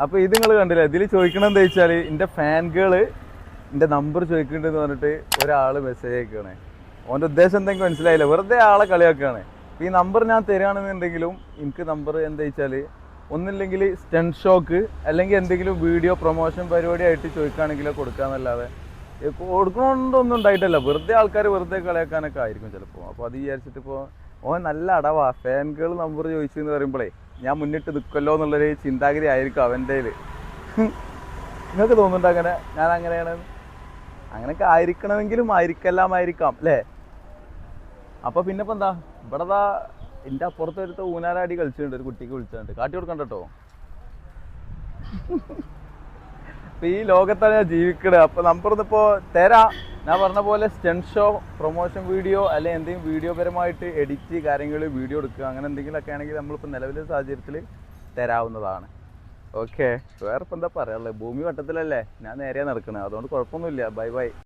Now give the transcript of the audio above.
അപ്പൊ ഇത് നിങ്ങൾ കണ്ടില്ല, ഇതിൽ ചോദിക്കണം എന്താ വെച്ചാല് എന്റെ ഫാൻകള് എന്റെ നമ്പർ ചോദിക്കുന്നുണ്ടെന്ന് പറഞ്ഞിട്ട് ഒരാള് മെസ്സേജ് അയക്കുകയാണ്. ഓന്റെ ഉദ്ദേശം എന്തെങ്കിലും മനസ്സിലായില്ല, വെറുതെ ആളെ കളിയാക്കുകയാണ്. ഈ നമ്പർ ഞാൻ തരികയാണെന്നുണ്ടെങ്കിലും എനിക്ക് നമ്പർ എന്താ വെച്ചാല് ഒന്നില്ലെങ്കിൽ സ്റ്റണ്ട് ഷോക്ക് അല്ലെങ്കിൽ എന്തെങ്കിലും വീഡിയോ പ്രൊമോഷൻ പരിപാടി ആയിട്ട് ചോദിക്കുകയാണെങ്കിലോ കൊടുക്കാന്നല്ലാതെ കൊടുക്കണോണ്ടൊന്നും ഉണ്ടായിട്ടല്ല, വെറുതെ ആൾക്കാർ വെറുതെ കളിയാക്കാനൊക്കെ ആയിരിക്കും ചിലപ്പോൾ. അപ്പോൾ അത് വിചാരിച്ചിട്ട് ഇപ്പോൾ ഓൻ നല്ല അടവാ ഫാൻകൾ നമ്പർ ചോദിച്ചു എന്ന് പറയുമ്പോഴേ ഞാൻ മുന്നിട്ട് നിൽക്കല്ലോ എന്നുള്ളൊരു ചിന്താഗതി ആയിരിക്കും അവൻ്റെ. നിങ്ങൾക്ക് തോന്നുന്നുണ്ട് അങ്ങനെ ഞാൻ അങ്ങനെയാണ്? അങ്ങനെയൊക്കെ ആയിരിക്കണമെങ്കിലും ആയിരിക്കാം അല്ലേ? അപ്പോൾ പിന്നെ ഇപ്പം എന്താ ഇവിടെ എൻ്റെ അപ്പുറത്ത് ഒരുത്ത ഊനാലാടി കളിച്ചിട്ടുണ്ട്, ഒരു കുട്ടിക്ക് വിളിച്ചിട്ടുണ്ട്, കാട്ടി കൊടുക്കണ്ട കേട്ടോ. അപ്പൊ ഈ ലോകത്താണ് ഞാൻ ജീവിക്കുന്നത്. അപ്പൊ നമ്പറൊന്നിപ്പോ തരാം, ഞാൻ പറഞ്ഞ പോലെ സ്റ്റണ്ട് ഷോ, പ്രൊമോഷൻ വീഡിയോ അല്ലെങ്കിൽ എന്തെങ്കിലും വീഡിയോ പരമായിട്ട് എഡിറ്റ് കാര്യങ്ങൾ, വീഡിയോ എടുക്കുക, അങ്ങനെ എന്തെങ്കിലുമൊക്കെ ആണെങ്കിൽ നമ്മളിപ്പോൾ നിലവിലെ സാഹചര്യത്തിൽ തരാവുന്നതാണ്. ഓക്കെ, വേറെ ഇപ്പം എന്താ പറയാനുള്ളത്, ഭൂമി വട്ടത്തിലല്ലേ, ഞാൻ നേരെ നടക്കണേ, അതുകൊണ്ട് കുഴപ്പമൊന്നുമില്ല. Bye bye.